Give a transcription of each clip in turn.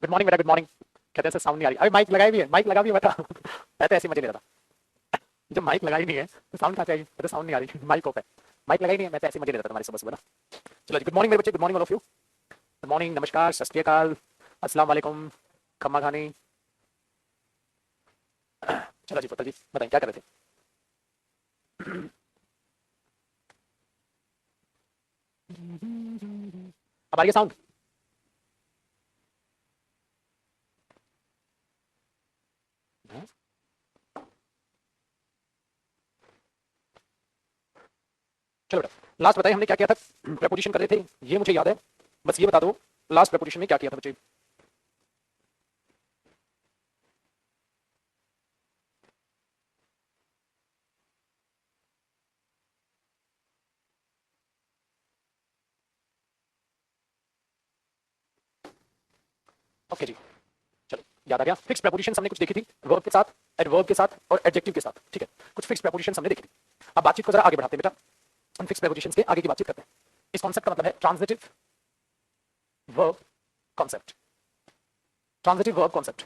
Good morning बेटा, good morning. कहते हैं साउंड नहीं आ रही। अभी माइक लगाई भी है, माइक लगा भी है बेटा। मैं तो ऐसे ही मजे ले रहा था। जब माइक लगाई नहीं है तो साउंड कहाँ चाहिए? तो साउंड नहीं आ रही, माइक ऑफ है। माइक लगाई नहीं है, मैं तो ऐसे ही मजे ले रहा था तुम्हारी सुबह सुबह ना। चलो जी, गुड मॉर्निंग मेरे बच्चे, good morning all of you. Good morning, नमस्कार, सत श्री अकाल, अस्सलाम वालेकुम, खम्मा खानी। चलो जी पुत्र जी, बताइए क्या कर रहे थे? अब आ रही है साउंड? चलो बेटा, लास्ट बताइए हमने क्या किया था? प्रपोजिशन कर रहे थे, ये मुझे याद है, बस ये बता दो लास्ट प्रपोजिशन में क्या किया था बच्चे? ओके जी, चलो याद आ गया। फिक्स प्रपोजिशन हमने कुछ देखी थी, वर्ब के साथ, एडवर्ब के साथ और एडजेक्टिव के साथ, ठीक है। कुछ फिक्स प्रपोजिशन हमने देखी थी। अब बातचीत को जरा आगे बढ़ाते हैं बेटा, हम फिक्स प्रपोजिशन के आगे की बातचीत करते हैं। इस कॉन्सेप्ट का मतलब है transitive verb concept. Transitive verb concept,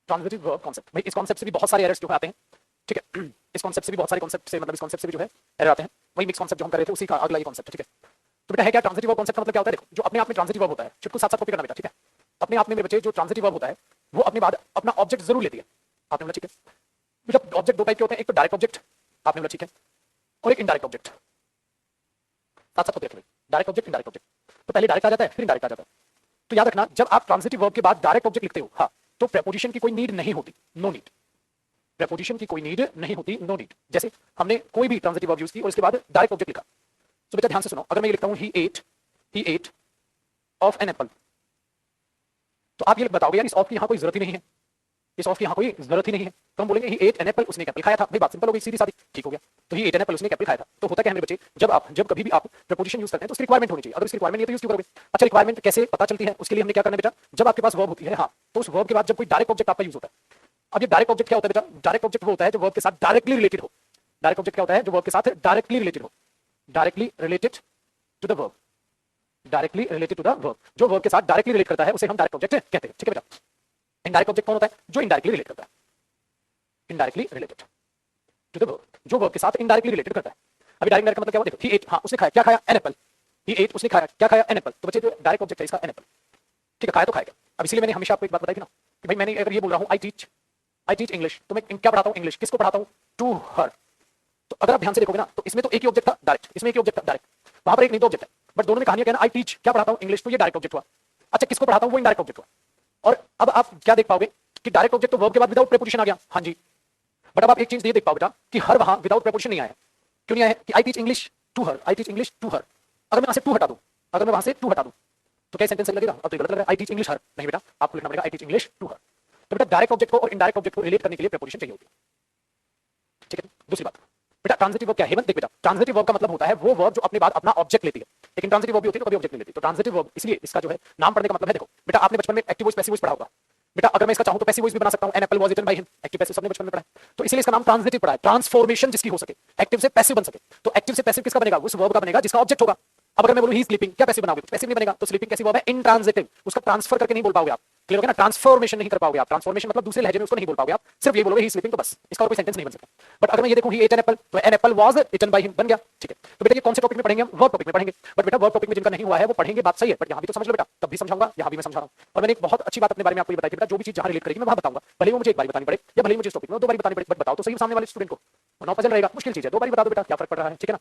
transitive verb concept. भाई इस कॉन्सेप्ट से भी बहुत सारे एरर्स जो आते हैं, ठीक है। इस कॉन्सेप्ट से भी बहुत सारे कॉन्सेप्ट से, मतलब इस कॉन्सेप्ट से भी जो है एरर आते हैं। वही मिक्स कॉन्सेप्ट जो हम कर रहे थे उसी का अगला ये कॉन्सेप्ट, ठीक है। तो बेटा है क्या ट्रांजिटिव वर्ब कॉन्सेप्ट का मतलब क्या होता है? देखो, जो अपने आप में ट्रांजिटिव वर्ब होता है, चुटकुल साथ साथ कॉपी करना बेटा, ठीक है। अपने आप में मेरे बच्चे जो ट्रांजिटिव वर्ब होता है वो अपने बाद अपना ऑब्जेक्ट जरूर लेती है। आपने बोला ठीक है बेटा। ऑब्जेक्ट दो टाइप के होते हैं, एक तो डायरेक्ट ऑब्जेक्ट, आपने बोला ठीक है, और एक इनडायरेक्ट ऑब्जेक्ट। साथ साथ होते हैं डायरेक्ट ऑब्जेक्ट, इनडायरेक्ट ऑब्जेक्ट। तो पहले डायरेक्ट आ जाता है, फिर इनडायरेक्ट आ जाता है। तो याद रखना, जब आप ट्रांजिटिव वर्ब के बाद डायरेक्ट ऑब्जेक्ट लिखते हो, हाँ, तो प्रेपोजिशन की कोई नीड नहीं होती, नो नीड। प्रेपोजिशन की कोई नीड नहीं होती, नो नीड। जैसे हमने कोई भी ट्रांजिटिव वर्ब यूज की और इसके बाद डायरेक्ट ऑब्जेक्ट लिखा, तो बेटा ध्यान से सुनो, अगर मैं ये लिखता हूं ही एट ऑफ एन एप्पल, तो आप ये बताओगे यार इस ऑफ की यहां कोई जरूरत ही नहीं है, इस ऑफ की यहां कोई जरूरत ही नहीं है। तो हम बोलेंगे ही एट एन एप्पल, उसने एक एप्पल खाया था। भाई बात सिंपल हो गई, सीधी सादी, ठीक हो गया। तो ही एट एन एप्पल, उसने एक एप्पल खाया था। तो होता क्या है मेरे बच्चे, जब कभी भी आप प्रीपोजिशन यूज करते हैं तो उसकी रिक्वायरमेंट होनी चाहिए। अगर उसकी रिक्वायरमेंट नहीं है तो यूज क्यों करोगे? अच्छा, रिक्वायरमेंट कैसे पता चलती है? उसके लिए हमने क्या करना है बेटा, जब आपके पास वर्ब होती है, हाँ, तो उस वर्ब के बाद जब कोई डायरेक्ट ऑब्जेक्ट आपका यूज होता है। अब ये डायरेक्ट ऑब्जेक्ट क्या होता है बेटा? डायरेक्ट ऑब्जेक्ट वो होता है जो वर्ब के साथ डायरेक्टली रिलेटेड हो। डायरेक्ट ऑब्जेक्ट क्या होता है? जो वर्ब के साथ डायरेक्टली रिलेटेड हो, directly related to the verb, directly related to the verb. जो वर्ब के साथ डायरेक्टली रिलेट करता है उसे हम डायरेक्ट ऑब्जेक्ट कहते हैं, ठीक है बेटा। इनडायरेक्ट ऑब्जेक्ट कौन होता है? जो इनडायरेक्टली रिलेट करता है, indirectly related to the verb, जो वर्ब के साथ इनडायरेक्टली रिलेटेड करता है। अभी डायरेक्ट का मतलब क्या हुआ? देखो, ही एट, हाँ, उसने खाया, क्या खाया? An Apple. ही एट, उसने खाया, क्या खाया? An apple. तो बच्चे जो डायरेक्ट ऑब्जेक्ट है इसका एन एप्पल, ठीक है, खाया तो खाएगा। अब इसीलिए मैंने हमेशा आपको एक बात बताई थी ना कि भाई मैंने अगर ये बोल रहा हूँ आई टीच इंग्लिश, तो मैं क्या पढ़ाता हूँ? इंग्लिश। किसको पढ़ाता हूँ? To her. तो अगर आप ध्यान से देखोगे ना, तो इसमें तो एक ही ऑब्जेक्ट था डायरेक्ट, इसमें एक ही ऑब्जेक्ट था डायरेक्ट, वहां पर एक नहीं दो ऑब्जेक्ट है, बट दोनों में कहानी क्या है? आई टीच, क्या पढ़ाता हूँ? इंग्लिश, तो ये डायरेक्ट ऑब्जेक्ट हुआ। अच्छा, किसको पढ़ाता हूँ? वो इनडायरेक्ट ऑब्जेक्ट हुआ। और अब आप क्या देख पाओगे कि डायरेक्ट ऑब्जेक्ट तो वर्ब के बाद विदाउट प्रीपोजिशन आ गया, हाँ जी। बट अब आप एक चीज ये देख पाओ बेटा कि हर वहां विदाउट प्रीपोजिशन नहीं आया। क्यों नहीं आया? कि I teach English to her, I teach English to her. अगर मैं वहां से टू हटा दूं, अगर मैं वहां से टू हटा दूं, तो क्या सेंटेंस लगेगा? अब तो गलत लग रहा है। आई टीच इंग्लिश हर, नहीं बेटा, आपको लिखना पड़ेगा I teach English to her. तो बेटा डायरेक्ट ऑब्जेक्ट को और इनडायरेक्ट ऑब्जेक्ट को रिलेट करने के लिए प्रीपोजिशन चाहिए होती है, ठीक है। दूसरी बात बेटा, ट्रांजिटिव वर्ब क्या है? देख बेटा, ट्रांजिटिव वर्ब का मतलब होता है वो वर्ब जो अपने बाद अपना ऑब्जेक्ट लेती है। लेकिन ट्रांजिटिव वर्ब भी होती है तो कभी ऑब्जेक्ट नहीं लेती। तो ट्रांजिटिव वर्ब, इसलिए इसका जो है नाम पढ़ने का मतलब है, देखो बेटा, आपने बचपन में एक्टिव वॉइस पैसिव वॉइस पढ़ा होगा। बेटा अगर मैं इसका चाहूं तो पैसिव वॉइस भी बना सकता हूं, an apple was eaten by him, active passive सबने बचपन में पढ़ा है। तो इसीलिए इसका नाम ट्रांजिटिव पढ़ा है, ट्रांसफॉर्मेशन जिसकी हो सके, एक्टिव से पैसिव बन सके। तो एक्टिव से पैसिव किसका बनेगा? उस वर्ब का बनेगा जिसका ऑब्जेक्ट होगा। अब अगर मैं बोलूं ही स्लीपिंग, क्या पैसिव बनाओगे? पैसिव नहीं बनेगा। तो स्लीपिंग कैसी वर्ब है? इंट्रांजिटिव, उसका ट्रांसफर करके नहीं बोल पाओगे आप, क्लियर हो गया ना? ट्रांसफॉर्मेशन नहीं कर पाओगे आप, ट्रांसफॉर्मेशन मतलब दूसरे लहजे में उसको नहीं बोल पाओगे आप, सिर्फ ये बोलोगे ही स्लीपिंग, तो बस इसका और कोई सेंटेंस नहीं बन सकता। बट अगर मैं ये देखूं ही एट एन एप्पल, तो an apple was eaten by him बन गया, ठीक है। तो बेटा ये कौन से टॉपिक में पढ़ेंगे हम? वर्ब टॉपिक में पढ़ेंगे। बट बेटा वर्ब टॉपिक में जिनका नहीं हुआ है वो पढ़ेंगे, बात सही है, बट यहां भी तो समझ लो बेटा, तब भी समझाऊंगा, यहां भी मैं समझा रहा हूं। और मैंने एक बहुत अच्छी बात अपने बारे में आपको ये बताई थी बेटा, जो भी चीज जहां रिलेट करेगी मैं वहां बताऊंगा, भले वो मुझे एक बार बतानी पड़े या भले मुझे इस टॉपिक में दो बार बतानी पड़े, बट बताओ तो सही सामने वाले स्टूडेंट को, नौ पजल रहेगा, मुश्किल चीज है, दो बार बता दो बेटा, क्या फर्क पड़ रहा है, ठीक है ना।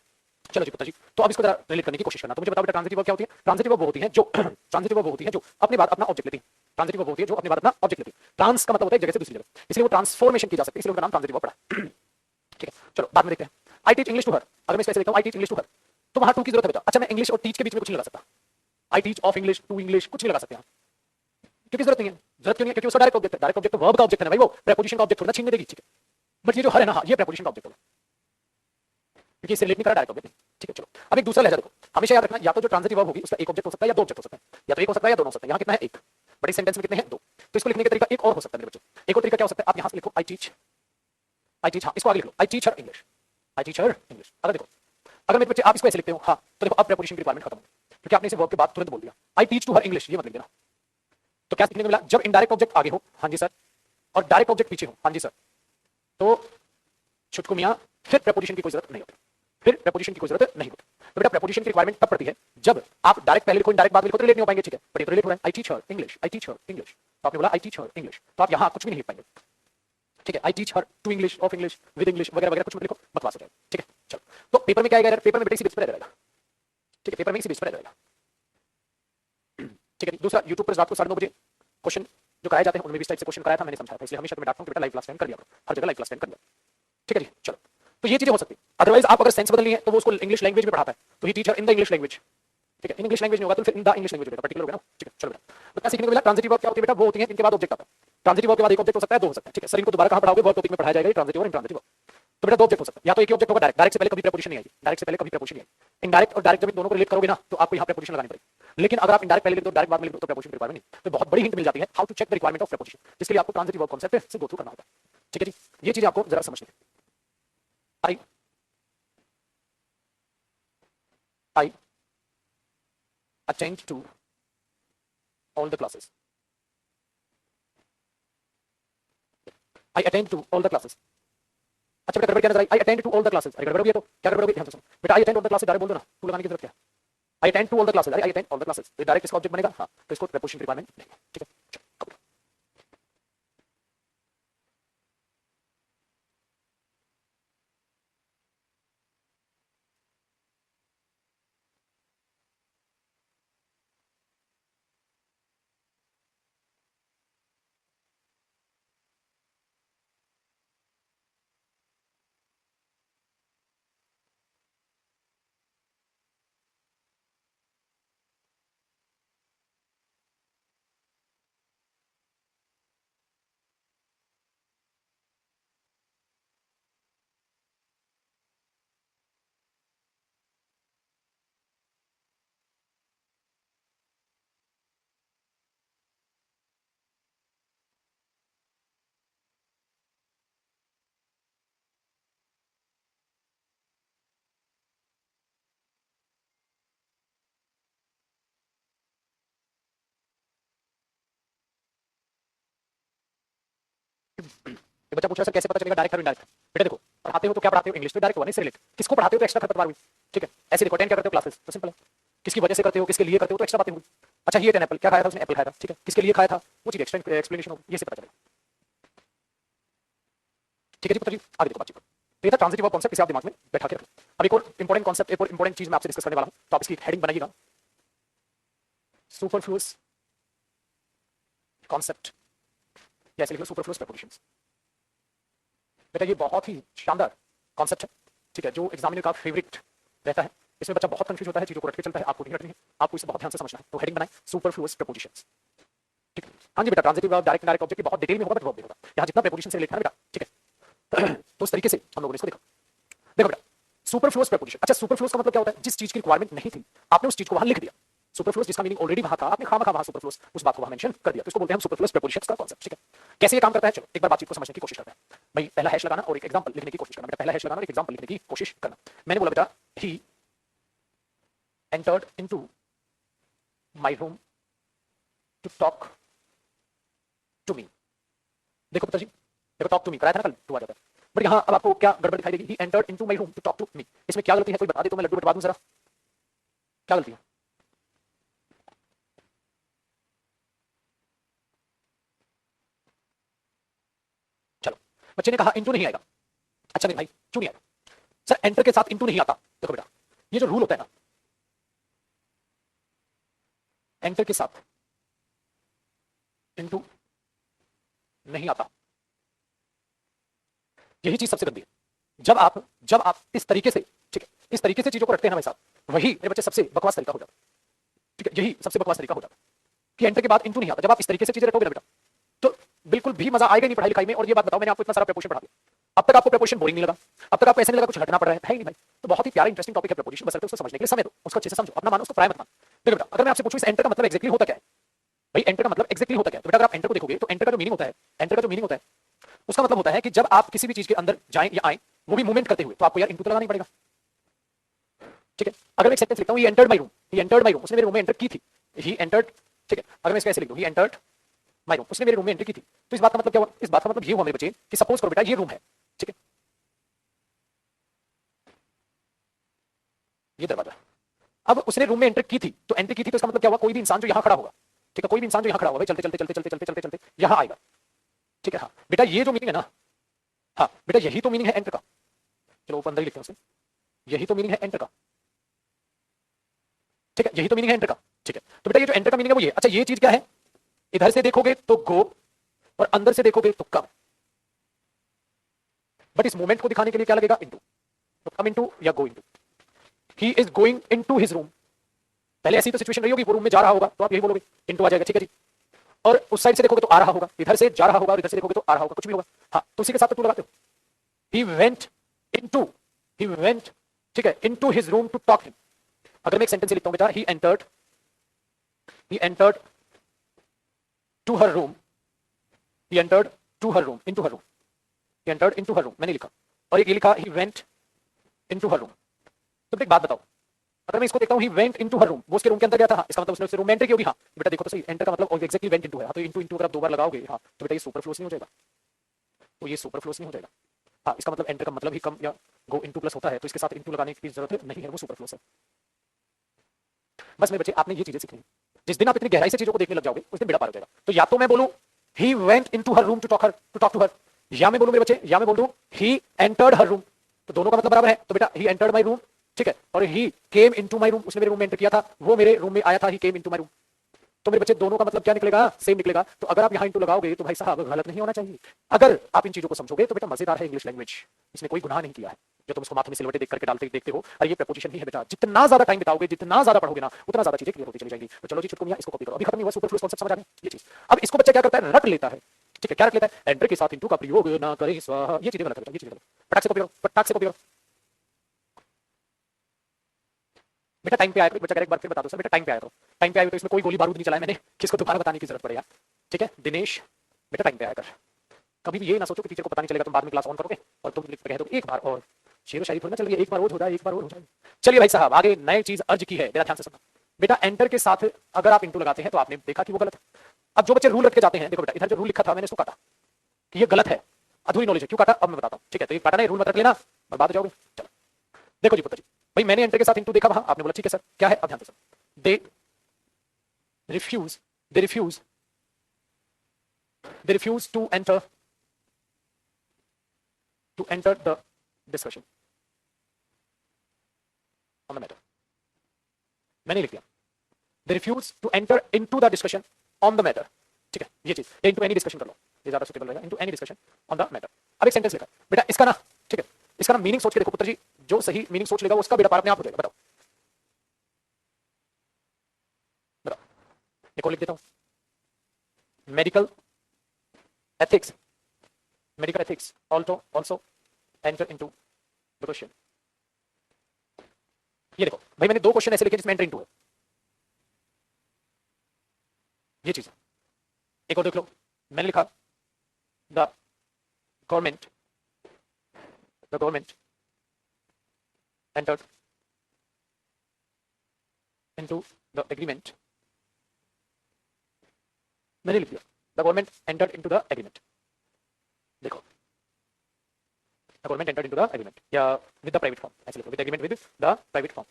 चलो जी पुत्र जी, तो अब इसको जरा रिलेट करने की कोशिश करना। तो मुझे बताओ बेटा ट्रांजिटिव वर्ब क्या होती है? ट्रांजिटिव वर्ब वो होती है जो ट्रांजिटिव वर्ब वो होती है जो अपने बाद अपना ऑब्जेक्ट लेती है। ट्रांजिटिव वर्ब होती है जो अपने बाद अपना ऑब्जेक्ट लेती है। ट्रांस का मतलब होता है एक जगह से दूसरी जगह, इसलिए वो ट्रांसफॉर्मेशन की जा सकती है, इसलिए उनका नाम ट्रांजिटिव वर्ब पड़ा, ठीक है। चलो बाद में देखते हैं। I teach English to her, अगर मैं इसको ऐसे लिखता हूं I teach English to her, तो वहां टू की जरूरत है बेटा। अच्छा, मैं इंग्लिश और टीच के बीच में कुछ नहीं लगा सकता, I teach of English to English कुछ नहीं लगा सकते, क्योंकि जरूरत नहीं है। जरूरत क्यों नहीं है? क्योंकि उसका डायरेक्ट ऑब्जेक्ट है, डायरेक्ट ऑब्जेक्ट तो वर्ब का ऑब्जेक्ट है ना भाई, वो प्रीपोजिशन का ऑब्जेक्ट थोड़ा छीनने देगी, ठीक है। बट ये जो हर है ना, ये प्रीपोजिशन का ऑब्जेक्ट होगा, क्योंकि इससे रिलेट नहीं करा डायरेक्ट ऑब्जेक्ट, ठीक है। चलो अब एक दूसरा लहजा देखो, हमेशा याद रखना, या तो जो ट्रांजिटिव वर्ब होगी उसका एक ऑब्जेक्ट हो सकता है या दो ऑब्जेक्ट हो सकते हैं, या तो एक हो सकता है या दोनों हो सकते हैं। यहाँ कितना है? एक। बट इस सेंटेंस में कितने हैं? दो। तो इसको लिखने का तरीका एक और हो सकता है मेरे बच्चों। एक और तरीका क्या हो सकता है? आप यहाँ से लिखो आई टीच, हाँ, इसको आगे लिख लो, I teach her English, I teach her English. अगर देखो, अगर मेरे बच्चे आप इसको ऐसे लिखते हो, हाँ, तो देखो अब प्रीपोजिशन की रिक्वायरमेंट खत्म हो गई, क्योंकि आपने इसे वर्ब के बाद तुरंत बोल दिया। I teach to her English, ये मत लिख देना, तो क्या सीखने को मिला, जब इनडायरेक्ट ऑब्जेक्ट आगे हो, हाँ जी सर, और डायरेक्ट ऑब्जेक्ट पीछे हो, हाँ जी सर, तो छुटकू मियां फिर प्रेपोजिशन की कोई जरूरत नहीं होती, फिर प्रेपोजिशन की कोई जरूरत नहीं होती। तो बेटा प्रेपोजिशन की रिक्वायरमेंट तब पड़ती है जब आप डायरेक्ट पहले लिखो, इनडायरेक्ट बाद में लिखो तो रिलेट नहीं हो पाएंगे, ठीक है, बट ये तो रिलेट हो रहा है, I teach her English, I teach her English, तो आपने बोला आई टीच हर इंग्लिश, तो आप यहां कुछ भी नहीं लिख पाएंगे, ठीक है, I teach her to English, of English, with English वगैरह वगैरह कुछ मत लिखो, बकवास हो जाएगा, ठीक है। चलो, तो पेपर में क्या आएगा, पेपर में बेटा इसी बेस पर रहेगा, ठीक है, पेपर में इसी बेस पर रहेगा, ठीक है। दूसरा, यूट्यूब पर रात को 9:30 बजे क्वेश्चन जो कराए जाते हैं उनमें भी इस टाइप से क्वेश्चन कराया था, मैंने समझाया था, इसलिए हमेशा मैं डांटता हूं कि बेटा लाइव क्लास अटेंड कर लिया करो, हर जगह लाइव क्लास अटेंड कर लिया, ठीक है जी। चलो, तो ये चीजें हो सकती है। अदरवाइज आप अगर सेंस बदलनी है तो वो उसको इंग्लिश लैंग्वेज में पढ़ाता है, तो ही teacher in the English language, ठीक है, इन इंग्लिश लैंग्वेज में होगा तो फिर इन द इंग्लिश लैंग्वेज होगा, पर्टिकुलर होगा ना, ठीक है। चलो बेटा, तो क्या सीखने को मिला, ट्रांजिटिव वर्ब क्या होती है बेटा, वो होती है इनके बाद ऑब्जेक्ट आता है, ट्रांजिटिव वर्ब के बाद एक ऑब्जेक्ट हो सकता है, दो हो सकता है, ठीक है। सर इनको दोबारा कहां पढ़ाओगे, वर्ब टॉपिक में पढ़ाया जाएगा ट्रांजिटिव और इंट्रांजिटिव वर्ब, तो बेटा दो ऑब्जेक्ट हो सकता है, या तो एक ही ऑब्जेक्ट होगा डायरेक्ट, डायरेक्ट से पहले कभी प्रेपोजिशन नहीं आएगी, डायरेक्ट से पहले कभी प्रेपोजिशन नहीं आएगी, इनडायरेक्ट और डायरेक्ट जब इन दोनों को रिलेट करोगे ना तो आपको यहाँ प्रेपोजिशन लगानी पड़ेगी, लेकिन अगर आप इनडायरेक्ट पहले लिख दो डायरेक्ट बाद में लिख दो तो प्रेपोजिशन की रिक्वायरमेंट नहीं। तो बहुत बड़ी हिंट मिल जाती है how to check the requirement of preposition, जिसके लिए आपको ट्रांजिटिव वर्ब कांसेप्ट से गो थ्रू करना होगा, ठीक है जी। ये चीजें आपको जरा समझनी है। I attend to all the classes. I attend to all the classes. अच्छा बेटा गड़बड़ क्या नजर आई, I attend to all the classes, अरे गड़बड़ हो गया तो क्या गड़बड़ हो गई, ध्यान से सुनो बेटा, I attend all the classes direct बोल दो ना, टू लगाने की जरूरत क्या है, I attend to all the classes, अरे I attend all the classes, तो डायरेक्ट इसका ऑब्जेक्ट बनेगा, हाँ, तो इसको प्रेपोजिशन की रिक्वायरमेंट नहीं है, ठीक है। ये बच्चा पूछ रहा है सर कैसे पता चलेगा डायरेक्ट है इनडायरेक्ट, बेटा देखो पढ़ाते हो तो क्या पढ़ाते हो, इंग्लिश तो डायरेक्ट हुआ नहीं, इससे रिलेट, किसको पढ़ाते हो तो एक्स्ट्रा खरपतवार हुई, ठीक है। ऐसे देखो अटेंड क्या करते हो क्लासेस, तो सिंपल है, किसकी वजह से करते हो, किसके लिए करते हो तो एक्स्ट्रा बातें हुई। अच्छा ही एन एप्पल, क्या खाया था उसने, एप्पल खाया था, ठीक है, किसके लिए खाया था वो चीज एक्स्ट्रा एक्सप्लेनेशन होगी, ये से पता चलेगा, ठीक है जी। पुत्र जी आगे देखो बातचीत, तो ये था ट्रांजिटिव वर्ब कांसेप्ट, इसे आप दिमाग में बैठा के रखो। अब एक और इंपॉर्टेंट कांसेप्ट, एक और इंपॉर्टेंट चीज मैं आपसे डिस्कस करने वाला हूं, तो आप इसकी हेडिंग बनाइएगा, सुपरफ्लुअस कॉन्सेप्ट, या ऐसे लिखो सुपरफ्लुअस प्रेपोजिशंस। बेटा ये बहुत ही शानदार कॉन्सेप्ट है, ठीक है, जो एग्जामिनर का फेवरेट रहता है, इसमें बच्चा बहुत कंफ्यूज होता है, चीजों को रट के चलता है, आपको नहीं रटनी है, आपको इसे बहुत ध्यान से समझना है। तो हेडिंग बनाएं सुपरफ्लुअस प्रेपोजिशंस, ठीक है। हाँ जी बेटा, transitive verb direct indirect object की बहुत डिटेल में होगा, बट वर्ब भी होगा, यहाँ जितना प्रेपोजिशन से रिलेटेड है बेटा, ठीक है। तो उस तरीके से हम लोगों ने इसको देखा। देखो बेटा सुपरफ्लुअस प्रेपोजिशन, अच्छा सुपरफ्लुअस का मतलब क्या होता है, जिस चीज की रिक्वायरमेंट नहीं थी आपने उस चीज को वहां लिख दिया, सुपरफ्लुअस जिसका मीनिंग ऑलरेडी वहां था, आपने खामखा वहां सुपरफ्लुअस उस बात को वहां मेंशन कर दिया, तो इसको बोलते हैं हम सुपरफ्लुअस प्रेपोजिशंस का कांसेप्ट, ठीक है। कैसे ये काम करता है, चलो एक बार बातचीत को समझने की कोशिश करते हैं। भाई पहला हैश लगाना और एक एग्जांपल लिखने की कोशिश करना, बेटा पहला हैश लगाना और एक एग्जांपल लिखने की कोशिश करना। मैंने बोला बेटा he entered into my room to talk to me, देखो पिताजी देखो टॉक टू मी कराया था ना कल, टू आ जाता है, बट यहाँ अब आपको क्या गड़बड़ दिखाई देगी, he entered into my room to talk to me, इसमें क्या गलती है कोई बता दे तो मैं लड्डू बटवा दूं जरा, क्या गलती है। चलो बच्चे ने कहा इंटू नहीं आएगा, अच्छा नहीं भाई क्यों नहीं आएगा, सर एंटर के साथ इंटू नहीं आता, देखो बेटा ये जो रूल होता है ना, एंटर के साथ इंटू नहीं आता, यही चीज सबसे गंदी है। जब आप इस तरीके से, ठीक है, इस तरीके से चीजों को रखते हैं हमारे साथ, वही मेरे बच्चे सबसे बकवास तरीका हो जाता है, ठीक है, यही सबसे बकवास तरीका हो जाता है कि एंटर के बाद इंटू नहीं आता। जब आप इस तरीके से चीजें रखोगे ना बेटा तो बिल्कुल भी मजा आएगा नहीं पढ़ाई लिखाई में। और ये बात बताओ, मैंने आपको इतना सारा प्रेपोजिशन पढ़ा दिया, अब तक आपको प्रेपोजिशन बोरिंग नहीं लगा, अब तक आपको ऐसा नहीं लगा कुछ हटना पड़ रहा है ही नहीं भाई। तो बहुत ही प्यारा इंटरेस्टिंग टॉपिक है प्रेपोजिशन, बस उसको समझने के लिए समय दो, उसको अच्छे से समझो, अपना मानो, उसको प्राय मत मानो। देखो बेटा अगर मैं आपसे पूछूं इस एंटर का मतलब एक्जेक्टली होता क्या है, भाई एंटर का मतलब एक्जेक्टली होता क्या है, तो बेटा अगर आप एंटर को देखोगे तो एंटर का जो मीनिंग होता है, एंटर का जो मीनिंग होता है उसका मतलब होता है कि जब आप किसी भी चीज के अंदर जाएं या आए, वो भी मूवमेंट करते हुए, तो आपको यार इनटू तो लगाना ही पड़ेगा, ठीक है। अगर मैं एक सेंटेंस लिखता हूं, he entered my room, he entered my room, उसने मेरे रूम में एंटर की थी, ही एंटर्ड, ठीक है। अगर मैं इसको ऐसे लिख दूं, ही एंटर्ड माय रूम, उसने मेरे रूम में एंट्री की थी। तो इस बात का मतलब क्या हुआ? इस बात का मतलब ये हुआ मेरे बच्चे कि सपोज करो बेटा ये रूम है, ठीक है, ये दरवाजा। अब उसने रूम में एंटर की थी, तो एंट्री की थी तो इसका मतलब क्या हुआ? कोई भी इंसान जो यहाँ खड़ा होगा, ठीक है, कोई भी इंसान जो यहाँ खड़ा होगा, चलते चलते चलते चलते चलते चलते चलते यहाँ आएगा, ठीक है। हाँ बेटा ये जो मीनिंग है ना, हाँ बेटा यही तो मीनिंग है एंटर का। चलो ऊपर अंदर ही लिखते हैं उसे, यही तो मीनिंग है एंटर का, ठीक है, यही तो मीनिंग है एंटर का, ठीक है। तो बेटा ये जो एंटर का मीनिंग है वो ये। अच्छा ये चीज क्या है? इधर से देखोगे तो गो और अंदर से देखोगे तो कम, बट इस मोमेंट को दिखाने के लिए क्या लगेगा? इनटू। तो कम इनटू या go into. He is going into his room. पहले ऐसी तो सिचुएशन रही होगी, वो रूम में जा रहा होगा तो आप यही बोलोगे इनटू आ जाएगा, ठीक है जी। और उस साइड से देखोगे तो आ रहा होगा, इधर से जा रहा होगा और इधर से देखोगे तो आ रहा होगा, कुछ भी होगा। हाँ तो उसी के साथ तो टू लगाते हो। He went into, he went, ठीक है, into his room to talk him. अगर मैं एक सेंटेंस लिखता हूं बेटा, he entered to her room, he entered to her room, into her room, he entered into her room, मैंने लिखा। और एक ये लिखा he went into her room। तो एक बात बताओ, अगर मैं इसको देखता हूँ he went into her room, वो उसके रूम के अंदर गया था, हाँ, इसका मतलब उसने उसके रूम में एंटर की होगी। हाँ बेटा देखो तो सही, एंटर का मतलब एग्जैक्टली वेंट इनटू है। हाँ तो इनटू इनटू अगर आप दो बार लगाओगे, हाँ तो बेटा ये सुपरफ्लूअस नहीं हो जाएगा? तो ये सुपरफ्लूअस नहीं हो जाएगा। हाँ इसका मतलब एंटर का मतलब ही कम या गो इनटू प्लस होता है, तो इसके साथ इनटू लगाने की जरूरत नहीं है, वो सुपरफ्लूअस है। बस मेरे बच्चे आपने ये चीजें सीखनी है। जिस दिन आप इतनी गहराई से चीजों को देखने लग जाओगे उस दिन बेड़ा पार हो जाएगा। तो या तो मैं बोलूं he went into her room to talk to her, या मैं बोलूं मेरे बच्चे, या मैं बोल दूं he entered her room, तो दोनों का मतलब बराबर है। तो बेटा he entered my room, ठीक है, और he came into my room, उसने मेरे रूम में एंटर किया था, वो मेरे रूम में आया था, he came into my room। तो मेरे बच्चे दोनों का मतलब क्या निकलेगा? सेम निकलेगा। तो अगर आप यहाँ इंटू लगाओगे तो भाई साहब गलत नहीं होना चाहिए। अगर आप इन चीजों को समझोगे तो बेटा मजेदार है इंग्लिश लैंग्वेज, इसमें कोई गुनाह नहीं किया है। जो तुम उसको माथे में सिलवटे देख करके डालते देखते हो, और ये प्रपोजिशन ही है बेटा। जितना ज्यादा टाइम बिताओगे, जितना ज्यादा पढ़ोगे ना, उतना ज्यादा चीजें क्लियर होती चली जाएंगी। तो चलो जी चुटकुलियां, इसको कॉपी करो। अभी खत्म नहीं हुआ सुपरफ्लूअस कॉन्सेप्ट, समझ आ गया ये चीज। अब इसको बच्चा क्या करता है? रट लेता है, ठीक है। क्या रट लेता है? एंटर के साथ इंटू का प्रयोग ना करें स्वाहा। ये चीजें गलत है, ये चीजें गलत। फटाक से कॉपी करो, फटाक से कॉपी करो बेटा। टाइम पे आया करो, बच्चा एक बार फिर बता दो सर बेटा, टाइम पे आया करो। टाइम पे आया तो इसमें कोई गोली बारूद नहीं चलाया मैंने, किसको दोबारा बताने की जरूरत पड़ेगा, ठीक है। दिनेश बेटा टाइम पे आया कर। कभी भी ये ना सोचो कि टीचर को पता नहीं चलेगा, तुम बाद में क्लास ऑन करोगे और तुम कह दो एक बार और। शेर शायरी थोड़ी ना चल रही है, एक बार और हो जाए, एक बार और हो जाए। चलिए भाई साहब आगे नई चीज अर्ज की है, मेरा ध्यान से सुनना बेटा। एंटर के साथ अगर आप इंटू लगाते हैं तो आपने देखा कि वो गलत है। अब जो बच्चे रूल रट के जाते हैं, देखो बेटा इधर जो रूल लिखा था मैंने इसको काटा कि ये गलत है, अधूरी नॉलेज है। क्यों काटा अब मैं बताता हूँ, ठीक है। तो ये काटा नहीं, रूल मत रख लेना, बर्बाद हो जाओगे। चलो देखो जी पुत्र जी, भाई मैंने एंटर के साथ इंटू देखा वहां, आपने बोला ठीक है सर, क्या है? अब ध्यान से सुनो। They refuse, they refuse, they refuse to enter the discussion on the matter। मैंने लिख दिया they refuse to enter into the discussion on the matter, ठीक है। ये चीज ये into any discussion कर लो, ये ज्यादा सुटेबल रहेगा। into any discussion on the matter। अब एक सेंटेंस लिखा बेटा, इसका ना, ठीक है, इसका ना मीनिंग सोच के देखो पुत्र जी, जो सही मीनिंग सोच लेगा उसका बेटा पार अपने आप हो जाएगा। बताओ बताओ, एक और लिख देता हूं। Medical ethics, medical ethics also enter into the question। ये देखो भाई मैंने दो क्वेश्चन ऐसे लिखे जिसमें एंटर इनटू है, ये चीज। एक और देख लो, मैंने लिखा the government entered into the agreement। मैंने लिख दिया the government entered into the agreement. देखो the government entered into the agreement या विद द प्राइवेट फॉर्म, ऐसे लिखो with agreement with the private firm.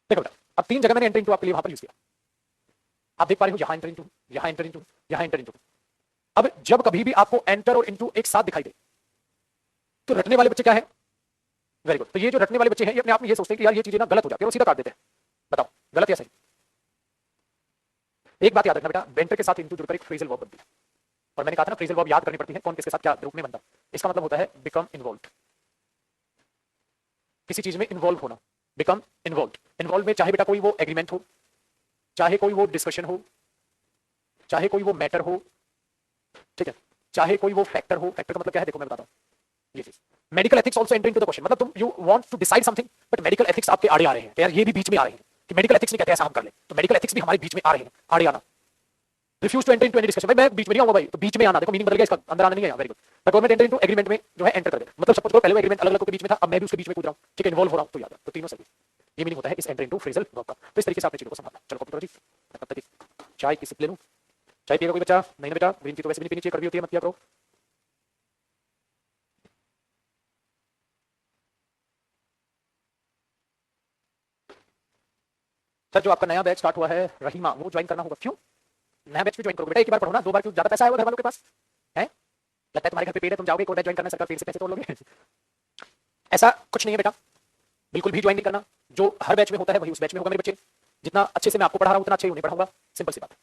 देखो बेटा अब तीन जगह मैंने एंटर इनटू आपके लिए वहां पर यूज किया। आप देख पा रहे हो यहां एंटर इनटू, यहां एंटर इनटू, यहां एंटर इनटू। अब जब कभी भी आपको एंटर और इनटू एक साथ दिखाई दे तो रटने वाले बच्चे क्या है? Very good. तो ये जो रटने वाले बच्चे हैं ये अपने आप में ये सोचते हैं कि यार ये चीजें ना गलत हो जाती है और सीधा काट देते हैं। बताओ गलत या सही? एक बात याद रखना बेटा, एंटर के साथ इनटू जुड़कर एक फ्रेजल वर्ब बनती है, और मैंने कहा था ना फ्रेजल वर्ब याद करनी पड़ती है, कौन किसके साथ क्या रूप में बनता है। इसका मतलब होता है बिकम इन्वॉल्व्ड, किसी चीज में इन्वॉल्व होना। बिकम इन्वॉल्व्ड, इन्वॉल्व में चाहे बेटा कोई वो एग्रीमेंट हो, चाहे कोई वो डिस्कशन हो, चाहे कोई वो मैटर हो, ठीक है, चाहे कोई वो फैक्टर हो। फैक्टर का मतलब क्या है देखो मैं बताता हूं, ये चीज। Medical ethics also enter into the question, मतलब तुम you want to decide something but medical ethics आपके आड़े आ रहे हैं, यार ये भी बीच में आ रहे हैं कि मेडिकल एथिक्स नहीं कहते ऐसा हम कर ले, तो मेडिकल एथिक्स भी हमारे बीच में आ रहे हैं, आड़े आना। Refuse to enter into any discussion, भाई मैं बीच में नहीं आऊंगा भाई, तो बीच में आना, देखो मीनिंग बदल गया इसका, अंदर आना नहीं है। Very good. The government enter into agreement में जो है एंटर कर दे, मतलब सपोज करो पहले वो एग्रीमेंट अलग अलग के बीच में था, अब मैं भी उसके बीच में कूद रहा हूं, ठीक है, इन्वॉल्व हो रहा हूं, तो याद है, तो तीनों सही। ये मीनिंग होता है इस एंटर इनटू फ्रेजल वर्ब का। तो इस तरीके से आपने चीजों को समझना। चलो कॉपी करो जी, तब तक चाय की सिप ले लूं। चाय पिएगा कोई बच्चा? नहीं ना बेटा, ग्रीन टी तो वैसे भी नहीं पीनी चाहिए, कड़वी होती है, मत पिया करो। सर जो आपका नया बैच स्टार्ट हुआ है रहीमा, वो ज्वाइन करना होगा, क्यों? नया बैच भी ज्वाइन करोगे बेटा? एक ही बार पढ़ो ना, दो बार क्यों? ज्यादा पैसा आएगा घर वालों के पास है? लगता है तुम्हारे घर पे पेड़ है, तुम जाओगे कोटा ज्वाइन करना, सरकार पेड़ से पैसे तोड़ लोगे? ऐसा कुछ नहीं है बेटा, बिल्कुल भी ज्वाइन नहीं करना। जो हर बैच में होता है वही उस बैच में होगा मेरे बच्चे। जितना अच्छे से मैं आपको पढ़ा रहा हूँ उतना अच्छे ही उन्हें पढ़ाऊंगा, सिंपल सी बात है।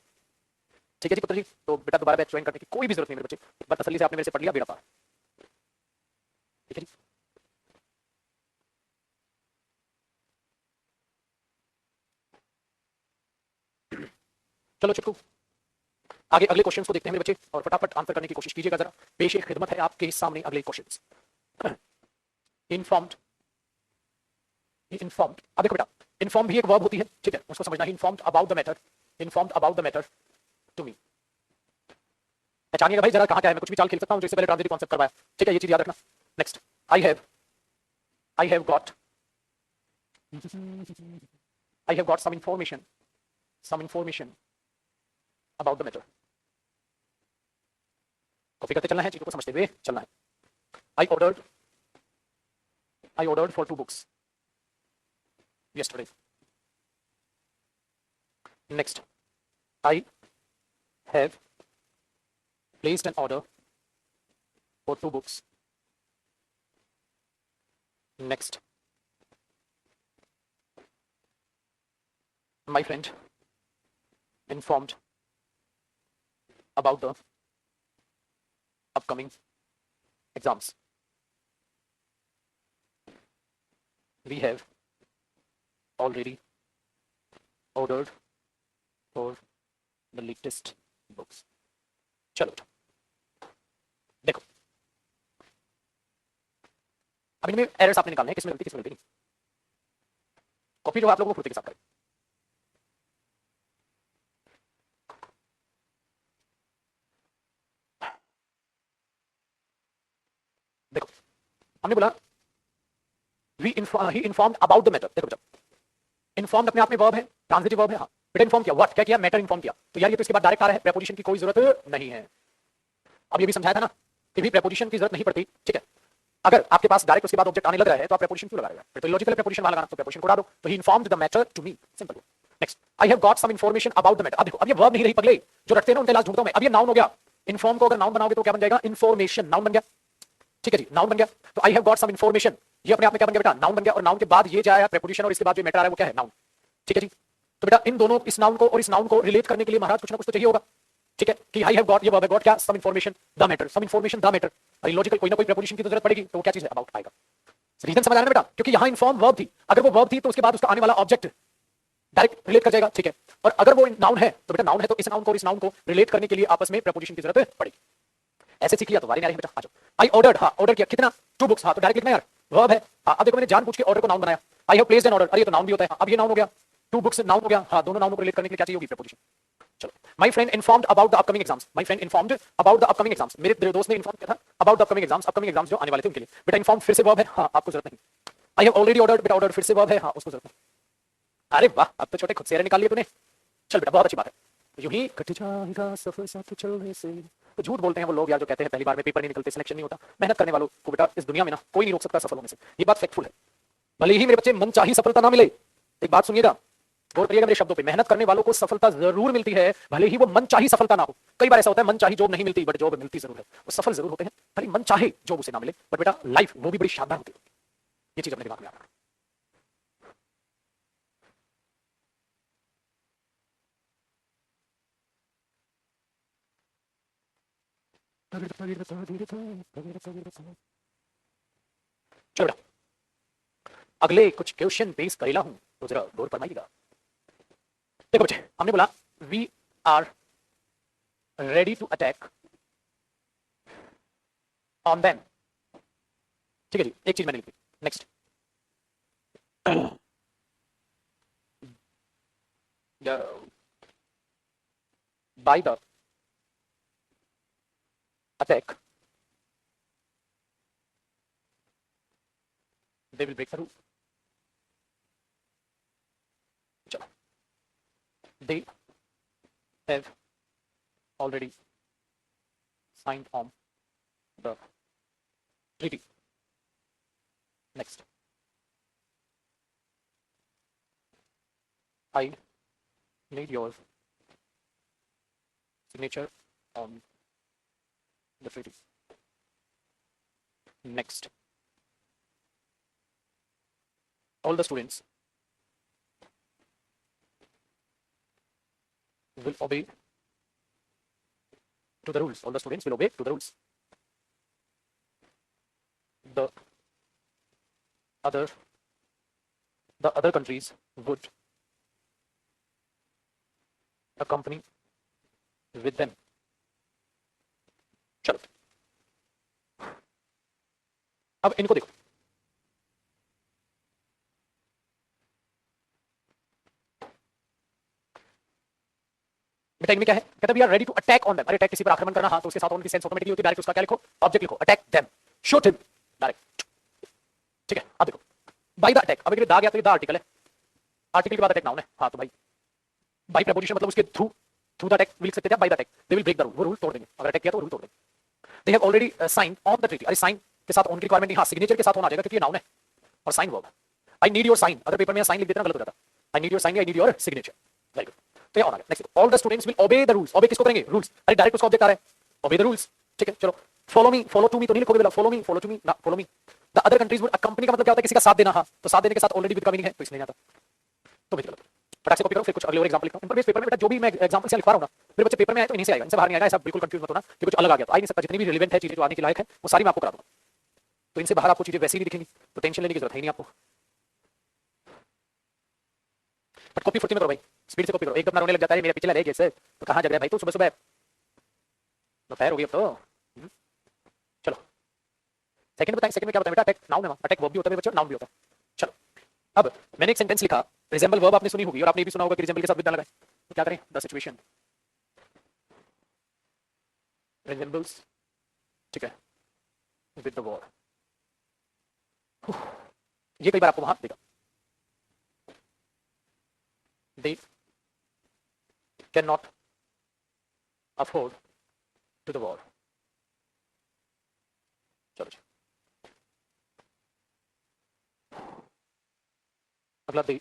ठीक है जी पुत्र जी, तो बेटा दोबारा बैच ज्वाइन करने की कोई भी जरूरत नहीं मेरे बच्चे, एक बार तसल्ली से आपने मेरे से पढ़ लिया, बेड़ा पार। ठीक है जी। चलो चुटकू, आगे अगले क्वेश्चंस को देखते हैं मेरे बच्चे, और फटाफट आंसर करने की कोशिश कीजिएगा जरा। पेश खिदमत है आपके सामने अगले क्वेश्चंस। इन्फॉर्म्ड, इन्फॉर्म्ड, अब देखो बेटा, इन्फॉर्म भी एक वर्ब होती है, ठीक है, उसको समझना है। Informed about the matter, informed about the matter to me. पहचानिएगा भाई जरा कहां क्या है, मैं कुछ भी चाल खेल सकता हूं जो इससे पहले ट्रांजिटिव कॉन्सेप्ट करवाया, ठीक है, ये चीज याद रखना। Next, I have got, I have got some information, some information about the matter. Copy करते चलना है, चीजों को समझते हुए चलना है। I ordered, I ordered for 2 books yesterday. Next, I have placed an order for 2 books. Next, my friend informed about the upcoming exams. We have already ordered for the latest books. चलो देखो, अब इनमें errors आपने निकालने हैं, किसमें गलती किसमें गलती नहीं। कॉपी जो आप लोगों को फुर्ती के साथ करें। देखो हमने बोला he informed about the matter। देखो जब इन्फॉर्म्ड अपने आप में वर्ब है, ट्रांजिटिव वर्ब है। हाँ बेटा, इन्फॉर्म किया, व्हाट क्या किया, मैटर इन्फॉर्म किया, तो यार ये तो इसके बाद डायरेक्ट आ रहा है, प्रेपोजिशन की कोई जरूरत नहीं है। अब ये भी समझाया था ना कि भी प्रेपोजिशन की जरूरत नहीं पड़ती, ठीक है। अगर आपके पास डायरेक्ट उसके बाद ऑब्जेक्ट आने लग रहा है तो आप प्रेपोजिशन क्यों लगा रहे हो? फिर तो लॉजिकल प्रेपोजिशन वहां लगाना, तो प्रेपोजिशन को उड़ा दो। तो ही informed the matter to me, simple. Next, I have got some information about the matter. अब देखो, अब ये वर्ब नहीं रही पगले, जो रखते हैं ना उनके लास्ट ढूंढता हूं मैं। अब ये नाउन हो गया, इन्फॉर्म को अगर नाउन बनाओगे तो क्या बन जाएगा? इन्फॉर्मेशन, नाउन बन गया, ठीक है जी, नाउन बन गया। तो I have got some information, ये अपने आप में क्या बन गया बेटा? नाउन बन गया। और नाउन के बाद ये जाएगा प्रेपोजिशन, और इसके बाद जो मैटर आ रहा है वो क्या है? नाउन, ठीक है जी। तो बेटा इन दोनों, इस नाउन को और इस नाउन को रिलेट करने के लिए महाराज कुछ ना कुछ तो चाहिए होगा, ठीक है। कि आई हैव गॉट, ये वर्ब है, गॉट क्या? Some information the matter, some information the matter. अरे लॉजिकल कोई ना कोई प्रेपोजिशन की तो जरूरत पड़ेगी, तो वो क्या चीज है? अबाउट आएगा। रीजन समझ आ रहा है बेटा? क्योंकि यहां इन्फॉर्म वर्ब थी, अगर वो वर्ब थी तो उसके बाद उसका आने वाला ऑब्जेक्ट डायरेक्ट रिलेट कर जाएगा, ठीक है। और अगर वो नाउन है तो बेटा नाउन है तो इस नाउन को और इस नाउन को रिलेट करने के लिए आपस में प्रेपोजिशन की जरूरत पड़ेगी। ऐसे सीख लिया तो वारी नहीं आ रही बेटा। आ जाओ, आई ऑर्डर्ड, हाँ ऑर्डर किया, कितना? 2 books, हाँ तो डायरेक्ट लिखना यार, वर्ब है। हाँ अब देखो मैंने जानबूझ के ऑर्डर को नाउन बनाया, I have placed an order, अरे ये तो नाउन भी होता है। हाँ, अब ये नाउन हो गया, 2 books नाउन हो गया। हाँ दोनों नाउनों को रिलेट करने के लिए क्या चाहिए होगी? प्रेपोजिशन। चलो, my friend informed about the upcoming exams, my friend informed about the upcoming exams, मेरे दोस्त ने इन्फॉर्म किया था about the upcoming exams, upcoming exams जो आने वाले थे उनके लिए। बेटा इन्फॉर्म फिर से वर्ब है, हाँ आपको जरूरत नहीं। आई हैव ऑलरेडी ऑर्डर्ड, बेटा ऑर्डर फिर से वर्ब है, हाँ उसको जरूरत नहीं। अरे वाह, अब तो छोटे खुद से निकाल लिए तूने। चल बेटा बहुत अच्छी बात है। यूं ही कट जाएगा सफर साथ चलने से। तो झूठ बोलते हैं वो लोग यार जो कहते हैं पहली बार में पेपर नहीं निकलते, सिलेक्शन नहीं होता। मेहनत करने वालों को बेटा इस दुनिया में ना कोई नहीं रोक सकता सफल होने से, ये बात फैक्टफुल है। भले ही मेरे बच्चे मन चाही सफलता ना मिले, एक बात सुनिएगा, गौर करिएगा मेरे शब्दों पे, मेहनत करने वालों को सफलता जरूर मिलती है, भले ही वो मन चाही सफलता ना हो। कई बार ऐसा होता है मन चाही जॉब नहीं मिलती, बट जॉब मिलती जरूर है, वो सफल जरूर होते हैं, भले मन चाहे जॉब उसे ना मिले, बट बेटा लाइफ वो भी बड़ी शानदार होती है। ये चीज अपने दिमाग में आ रहा है। चलो बेटा अगले कुछ क्वेश्चन बेस करेला हूं, तो जरा गौर फरमाइएगा। देखो बच्चे, हमने बोला we are ready to attack on them, ठीक है जी, एक चीज मैंने लिखी। Next, by the attack they will break through, चलो, they have already signed on the treaty. Next, I need your signature on the treaty. Next, all the students will obey to the rules. All the students will obey to the rules. The other countries would accompany with them. चलो, अब इनको देखो। बेटा इनमें क्या है? कहता है we are ready to attack on them. अरे अटैक किसी पर आक्रमण करना, हाँ तो उसके साथ ऑन की सेंस ऑटोमेटिकली होती है। डायरेक्ट उसका क्या लिखो? ऑब्जेक्ट लिखो। Attack them, shoot him direct. ठीक है, अब देखो बाय द अटैक। अब अगर दा गया तो ये द आर्टिकल है, आर्टिकल के बाद अटैक नाउन है। हाँ तो भाई बाय प्रपोजिशन मतलब उसके थ्रू द अटैक लिख सकते थे। By the attack they will break the rule, वो रूल तोड़ देंगे। अगर अटैक किया तो रूल तोड़ देंगे। They have already signed on the treaty. अरे साइन के साथ ऑन की रिक्वायरमेंट नहीं, हाँ सिग्नेचर के साथ होना आ जाएगा क्योंकि ये नाउन है और sign verb. I need your sign, अगर पेपर में साइन लिख देते ना गलत हो जाता। I need your sign, I need your signature. Very good, तो ये ऑन आ गया। Next, all the students will obey the rules. Obey किसको करेंगे? रूल्स। अरे डायरेक्ट उसका ऑब्जेक्ट आ रहा है, ओबे द रूल्स। ठीक है चलो, follow me, follow to me तो नहीं लिखोगे, follow me, follow to me ना, follow me. The other countries would accompany का मतलब क्या होता है? किसी का साथ देना। हाँ तो साथ देने के साथ ऑलरेडी विद का मीनिंग है तो इसलिए नहीं आता, तो गलत। फटाक से कॉपी करो, फिर कुछ अगले और एग्जांपल लिखो। इन पर पेपर में बेटा जो भी मैं एग्जांपल से लिखवा रहा हूं ना, मेरे बच्चे पेपर में आए तो इन्हीं से आएगा, इनसे बाहर नहीं आएगा। ऐसा बिल्कुल कंफ्यूज मत होना कि कुछ अलग आ गया तो आ नहीं सकता। जितनी भी रिलेवेंट है चीजें जो आने के लायक है वो सारी मैं आपको करा दूंगा, तो इनसे बाहर आपको चीजें वैसी नहीं दिखेंगी, तो टेंशन लेने की जरूरत है नहीं आपको। बट कॉपी फुर्ती में करो भाई, स्पीड से कॉपी करो। एक अपना रोने लग जाता है मेरे पीछे लगे सर, तो कहां जग रहा है भाई तू? सुबह सुबह दोपहर हो गई अब तो। चलो सेकंड बताएं, सेकंड में क्या बताएं बेटा? अटैक नाउन है, अटैक वर्ब भी होता है बच्चों, नाउन भी होता है। चलो अब मैंने एक सेंटेंस लिखा, रिजेंबल वर्ब आपने सुनी होगी और आपने ये भी सुना होगा कि रिजेंबल के साथ विद लगाए, तो क्या करें? द सिचुएशन रिजेंबल्स, ठीक है, विद द वॉर। ये कई बार आपको वहां देगा। They cannot afford to the war. चलो जी, अगला they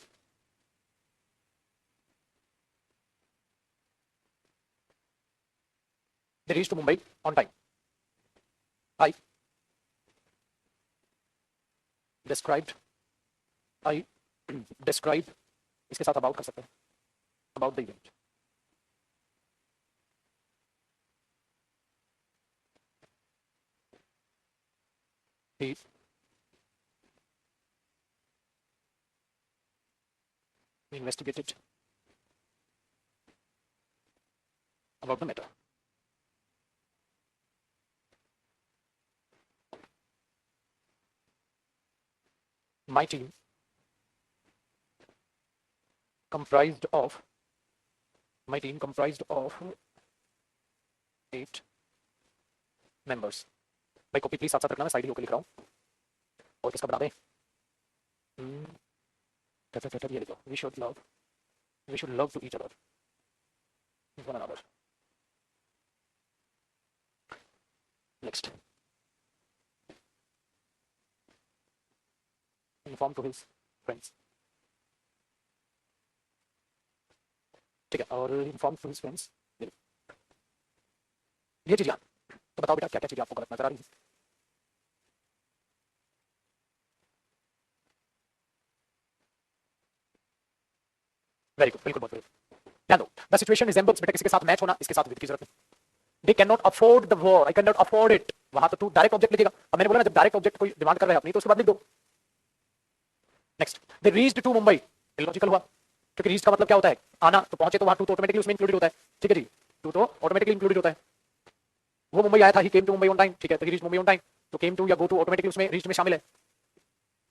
reached to Mumbai on time. I described इसके साथ अबाउट कर सकते हैं, about the event. He investigated about the matter. My team comprised of 8 members. भाई कॉपी प्लीज साथ साथ रखना, मैं साइड ही होकर लिख रहा हूँ। और किसका बता दें? ये लिखो, we should love to each other, one another. Next, inform to his friends. ठीक है, और इन्फॉर्म टू हिज फ्रेंड्स। ये चीजें तो बताओ बेटा क्या क्या चीजें आपको गलत नजर आ रही है? वेरी गुड, बिल्कुल बहुत बढ़िया। ध्यान दो, द सिचुएशन रिजेंबल्स, बेटा किसी के साथ मैच होना, इसके साथ विद की जरूरत नहीं। They can not afford the war, I can not afford it, वहां तो तू डायरेक्ट ऑब्जेक्ट लिखेगा। अब मैंने बोला ना जब डायरेक्ट ऑब्जेक्ट कोई डिमांड कर रहा है अपनी तो उसके बाद लिख दो। Next, they reached to Mumbai, illogical हुआ क्योंकि रीच का मतलब क्या होता है? आना, तो पहुंचे तो वहां टू तो ऑटोमेटिकली उसमें इंक्लूडेड होता है। ठीक है जी, टू तो ऑटोमेटिकली इंक्लूडेड होता है। वो मुंबई आया था, he came to Mumbai on time. ठीक है, तो he reach Mumbai on time, तो केम टू या गो टू ऑटोमेटिकली उसमें रीच में शामिल है,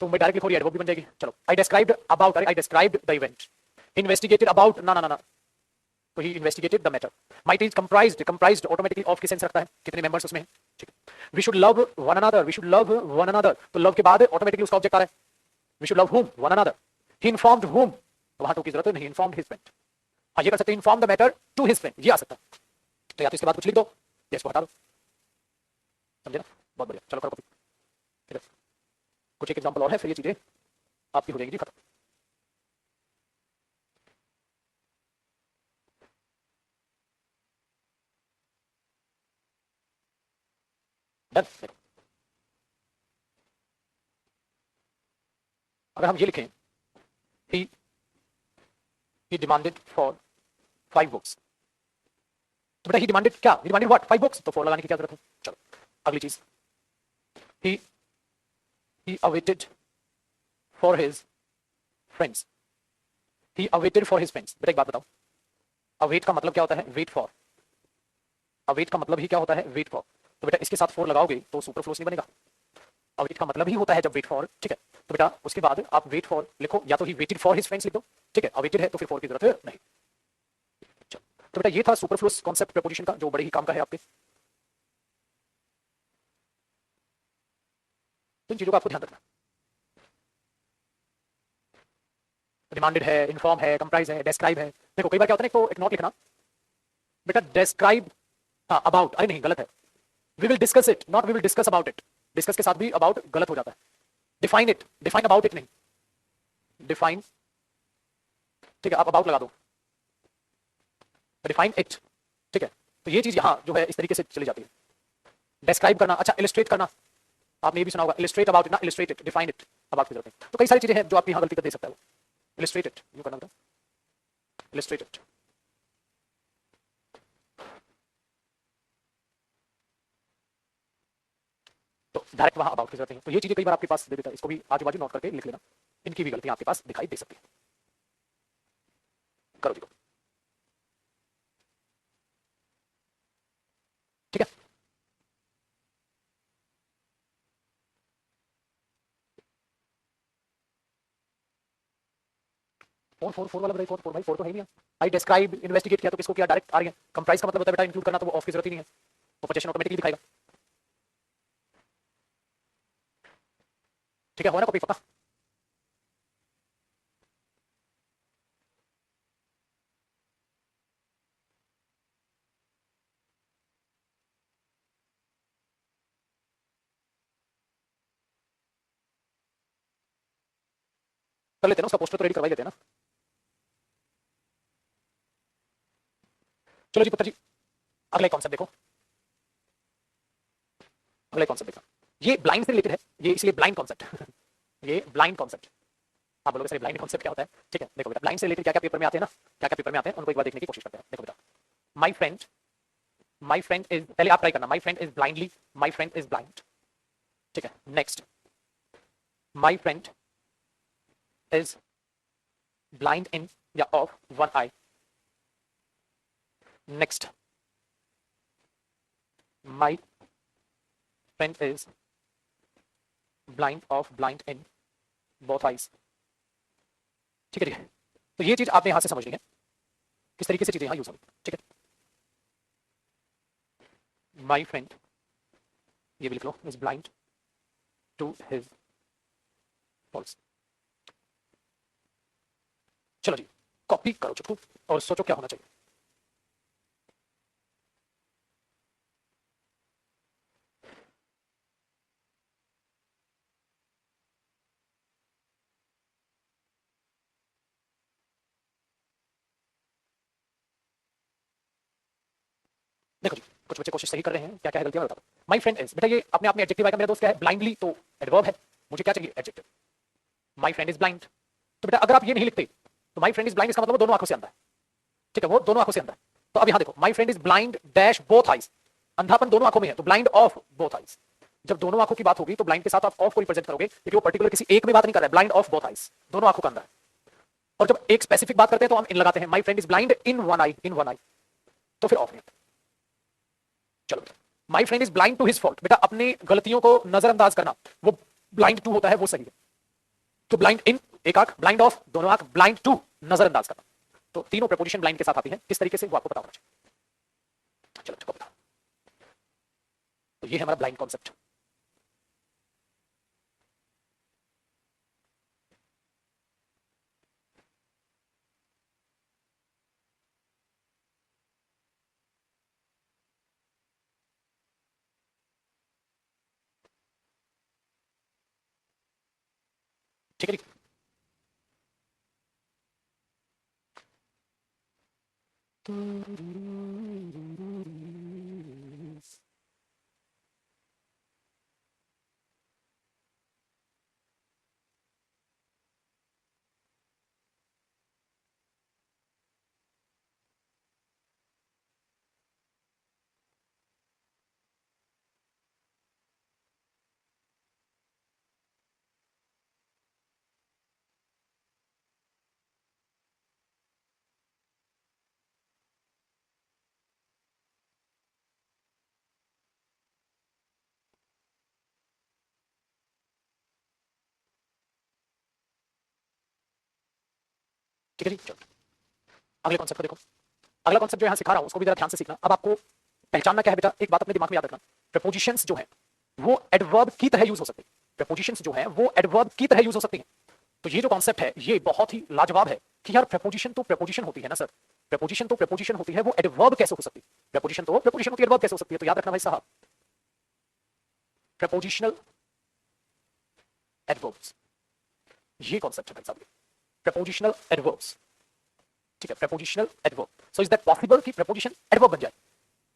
तो मुंबई डायरेक्टली खोरी एडवर्ब भी बन जाएगी। चलो, I described about, I described the event. Investigated about, ना ना ना ना, तो he investigated the matter. My team comprised automatically of की सेंस रखता है, कितने मेंबर्स उसमें हैं। ठीक है, we should love one another, we should love one another, तो लव के बाद ऑटोमेटिकली उसका ऑब्जेक्ट आ रहा है। We should love whom, one another. He informed whom, वहां टू की जरूरत नहीं, इन्फॉर्म्ड हिज फ्रेंड। हाँ, ये कर सकते हैं, inform the matter to his friend, ये आ सकता है। तो या तो इसके बाद कुछ लिख दो या इसको हटा दो, समझे ना? बहुत बढ़िया, चलो करो कॉपी। ठीक है, कुछ एक एग्जांपल और है, फिर ये चीजें आपकी हो जाएगी जी खत्म। डन। अगर हम ये लिखें, ही डिमांडेड फॉर 5 बुक्स, तो बेटा ही डिमांडेड क्या, ही डिमांडेड व्हाट, 5 बुक्स, तो 4 लगाने की क्या जरूरत है? चलो अगली चीज, he awaited for his friends, he awaited for his friends. बेटा एक बात बताओ, अवेट का मतलब क्या होता है? Wait for. अवेट का मतलब ही क्या होता है? Wait for. तो बेटा इसके साथ 4 लगाओगे तो सुपरफ्लूस नहीं बनेगा। अवेट का मतलब ही होता है जब वेट फॉर, ठीक है? तो बेटा उसके बाद आप वेट फॉर लिखो, या तो he waited for his friends लिख दो, ठीक है? अवेटेड है तो फिर 4 की जरूरत नहीं। चलो, तो बेटा ये था सुपरफ्लूस कॉन्सेप्ट प्रीपोजिशन का, जो बड़े ही काम का है आपके। तो इन चीजों का आपको ध्यान रखना। डिमांडेड है, इन्फॉर्म है, कंप्राइज है, डिस्क्राइब है। देखो कई बार क्या होता है, एक नोट लिखना बेटा, डिस्क्राइब, हाँ अबाउट, अरे नहीं गलत है, we will discuss it, not we will discuss about it. Discuss के साथ भी अबाउट गलत हो जाता है। Define it, define about it नहीं, डिफाइन, ठीक है? आप अबाउट लगा दो, डिफाइन इट, ठीक है? तो ये चीज यहाँ जो है इस तरीके से चली जाती है। डिस्क्राइब करना, अच्छा इलिस्ट्रेट करना, आपने ये भी सुना होगा, इलिस्ट्रेट अबाउट इट ना, illustrate it, define it, about की जरूरत नहीं। तो कई सारी चीजें हैं जो आप यहाँ गलती कर दे सकता है। इलिस्ट्रेट इट यूं करना बेटा, इलिस्ट्रेट इट। तो डायरेक्ट वहां अबाउट की जरूरत नहीं। तो ये चीजें कई बार आपके पास दे देता है, इसको भी आजू बाजू नोट करके लिख लेना, इनकी भी गलतियां आपके पास दिखाई दे सकती है। करो जी को। ठीक है, फोर फोर फोर वाला बताइए, फोर फोर भाई, फोर तो है ही नहीं। आई डिस्क्राइब, इन्वेस्टिगेट किया तो किसको किया, डायरेक्ट आ रही है। कंप्राइज का मतलब होता है बेटा इंक्लूड करना, तो वो ऑफ की जरूरत ही नहीं है, वो पोजीशन ऑटोमेटिकली दिखाएगा। ठीक है, हो ना कॉपी पक्का? कर लेते हैं ना, उसका पोस्टर तो रेडी करवा ही देते हैं ना। चलो जी पुत्र जी, अगला कॉन्सेप्ट देखो, अगला कॉन्सेप्ट देखो, ये ब्लाइंड से रिलेटेड है, ये इसलिए ब्लाइंड कॉन्सेप्ट ये ब्लाइंड कॉन्सेप्ट। आप बोलोगे सर ब्लाइंड कॉन्सेप्ट क्या होता है? ठीक है, देखो बेटा, ब्लाइंड से रिलेटेड क्या क्या पेपर में आते हैं ना, क्या क्या पेपर में आते हैं, उनको एक बार देखने की कोशिश करते हैं। देखो बेटा, my friend, my friend is, पहले आप ट्राई करना, my friend is blindly, my friend is blind, ठीक है? Next, my friend is blind in या of one eye. Next, my friend is blind of blind in both eyes. ठीक है, ठीक है? तो ये चीज आपने यहां से समझनी है, किस तरीके से चीजें यहां यूज होंगी। ठीक है, माय फ्रेंड, ये भी लिख लो, is blind to his faults. चलो जी, कॉपी करो चुटकू और सोचो क्या होना चाहिए। देखो जी, कुछ बच्चे कोशिश सही कर रहे हैं, क्या क्या है गलतियां मैं बता दूं। माय फ्रेंड इज, बेटा ये अपने आप में एडजेक्टिव आएगा, मेरा दोस्त क्या है? ब्लाइंडली, तो एडवर्ब है, मुझे क्या चाहिए? Adjective. My friend is blind, तो बेटा अगर आप ये नहीं लिखते तो माय फ्रेंड इज ब्लाइंड इसका मतलब वो दोनों आंखों से अंधा है। ठीक है, वो दोनों आंखों से अंधा है। तो अब यहां देखो, my friend is blind dash both eyes, अंधापन दोनों आंखों में है, तो ब्लाइंड ऑफ बोथ आईज। जब दोनों आंखों की बात होगी तो ब्लाइंड के साथ आप ऑफ को रिप्रेजेंट करोगे, क्योंकि वो पर्टिकुलर किसी एक में बात नहीं कर रहा है, ब्लाइंड ऑफ बोथ आईज, दोनों आंखों का अंधा है। और जब एक स्पेसिफिक बात करते हैं तो हम इन लगाते हैं, my friend is blind in one eye, in one eye, तो फिर ऑफ नहीं। चलो बेटा, my friend is blind to his fault, बेटा अपनी गलतियों को नजरअंदाज करना, वो ब्लाइंड टू होता है, वो सही है। तो ब्लाइंड इन एक आंख, ब्लाइंड ऑफ दोनों आंख, ब्लाइंड टू नजरअंदाज करना, तो तीनों प्रपोजिशन ब्लाइंड के साथ आती है, किस तरीके से वो आपको पता होना चाहिए। चलो बता, तो ये है हमारा ब्लाइंड कॉन्सेप्ट। ठीक है जी। ठीक है जी, चलो अगले कॉन्सेप्ट को देखो। अगला कॉन्सेप्ट जो यहाँ सिखा रहा हूँ उसको भी जरा ध्यान से सीखना। अब आपको पहचानना क्या है बेटा, एक बात अपने दिमाग में याद रखना, प्रपोजिशंस जो है वो एडवर्ब की तरह यूज हो सकते हैं। प्रपोजिशंस जो है वो एडवर्ब की तरह यूज हो सकती हैं। तो ये जो कॉन्सेप्ट है ये बहुत ही लाजवाब है कि यार प्रपोजिशन तो प्रपोजिशन होती है ना सर, प्रपोजिशन तो प्रपोजिशन होती है, वो एडवर्ब कैसे हो सकती है? प्रपोजिशन तो प्रपोजिशन होती है, एडवर्ब कैसे हो सकती है? तो याद रखना भाई साहब, प्रपोजिशनल एडवर्ब्स, ये कॉन्सेप्ट है भाई साहब, प्रपोजिशनल एडवर्ब्स। ठीक है, prepositional adverb. So is that possible कि प्रपोजिशन एडवर्ब बन जाए?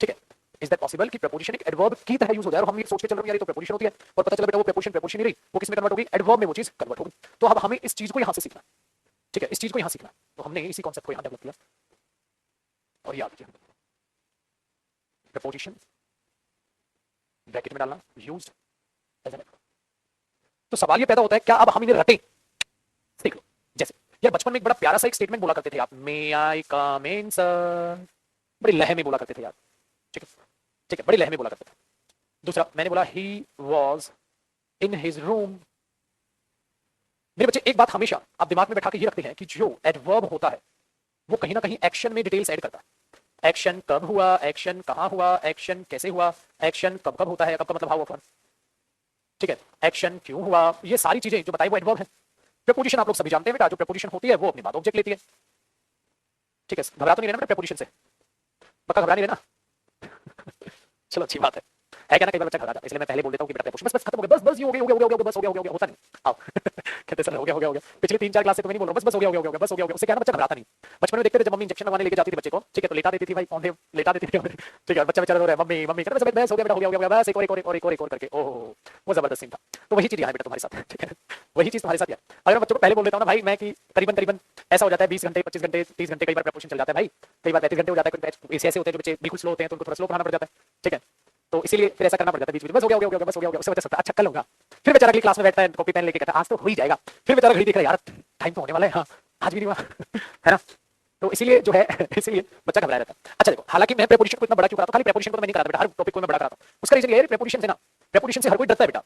ठीक है, इज दैट पॉसिबल कि प्रपोजिशन एक एडवर्ब की तरह यूज हो जाए और हम ये सोच के चल रहे हैं यार ये तो प्रपोजिशन होती है, और पता चला बेटा वो प्रपोजिशन प्रपोजिशन नहीं रही, वो किस में कन्वर्ट होगी? एडवर्ब में वो चीज कन्वर्ट होगी। तो अब हमें इस चीज को यहां से सीखना। ठीक है, इस चीज को यहां सीखना। तो हमने इसी कॉन्सेप्ट को यहां डेवलप किया और याद रखिए, प्रपोजिशन ब्रैकेट में डालना, यूज्ड एज एन एडवर्ब। तो सवाल ये पैदा होता है क्या अब हम इन्हें रटें? सीख लो। जैसे यार बचपन में एक बड़ा प्यारा सा एक स्टेटमेंट बोला करते थे आप, मे आई कम इन सर, बड़ी लहर में बोला करते थे यार। ठीक है, ठीक है, बड़ी लहर में बोला करते थे। दूसरा मैंने बोला he was in his room. मेरे बच्चे एक बात हमेशा आप दिमाग में बैठा के ये रखते हैं कि जो एडवर्ब होता है वो कहीं ना कहीं एक्शन में डिटेल्स ऐड करता है। एक्शन कब हुआ, एक्शन कहां हुआ, एक्शन कैसे हुआ, एक्शन कब कब होता है, कब का मतलब हाउ ऑफन। ठीक है, एक्शन क्यों हुआ, ये सारी चीजें जो बताई वो एडवर्ब है। प्रपोजिशन आप लोग सभी जानते हैं बेटा, जो प्रपोजिशन होती है वो अपनी बात ऑब्जेक्ट लेती है। ठीक है, घबरा तो नहीं रहना प्रपोजिशन से, पक्का घबरा नहीं रहना। चलो अच्छी बात है क्या ना, कई बार बच्चा घबरा जाता है, इसलिए मैं पहले बोल देता हूं कि बेटा प्रपोजिशन बस बस खत्म हो गया, बस बस ये हो गया हो गया हो गया, बस हो गया हो गया, होता नहीं। आओ कहते सर हो गया हो गया हो गया, पिछले 3-4 क्लास से तो मैं नहीं बोल रहा हूं बस बस हो गया हो गया हो गया, बस हो गया हो गया। उससे क्या ना बच्चा घबराता नहीं। बचपन में देखते थे जब मम्मी इंजेक्शन लगवाने लेके जाती थी बच्चे को, ठीक है, तो लेटा देती थी भाई, कौन थे लेटा देती थी। ठीक है, बच्चा बेचारा रो रहा है, मम्मी मम्मी कहते बस हो गया बेटा, हो गया हो गया, बस एक और एक और एक और एक और करके, ओहो वो जबरदस्त सीन था। तो वही चीज है बेटा तुम्हारे साथ। ठीक है, वही चीज तुम्हारे साथ है। अगर मैं बच्चों को पहले बोल देता हूं ना भाई मैं कि करीबन करीबन ऐसा हो जाता है 20 घंटे 25 घंटे 30 घंटे, कई बार प्रपोजिशन चल जाता है भाई, कई बार 33 घंटे हो जाता है। कुछ ऐसे ऐसे होते हैं जो बच्चे बिल्कुल स्लो होते हैं तो उनको थोड़ा स्लो पढ़ाना पड़ जाता है। ठीक है, तो इसीलिए फिर ऐसा करना पड़ जाता है बीच में, बस हो गया हो गया बस हो गया हो गया, उससे बच्चा अच्छा कर लूंगा। फिर बेचारा अगली क्लास में बैठता है, कॉपी पेन लेके कहता है आज तो हो ही जाएगा। फिर बेचारा घड़ी देख रहा है यार टाइम तो होने वाला है, हाँ आज भी नहीं हुआ है ना। तो इसीलिए जो है इसीलिए बच्चा घबराया रहता है। अच्छा देखो, हालांकि मैं प्रपोजिशन को इतना बड़ा क्यों कराता हूं, खाली प्रपोजिशन को तो मैं नहीं कराता बेटा, हर टॉपिक को मैं बड़ा कराता हूं। उसका रीजन ये है प्रपोजिशन से ना, प्रपोजिशन से हर कोई डरता है बेटा,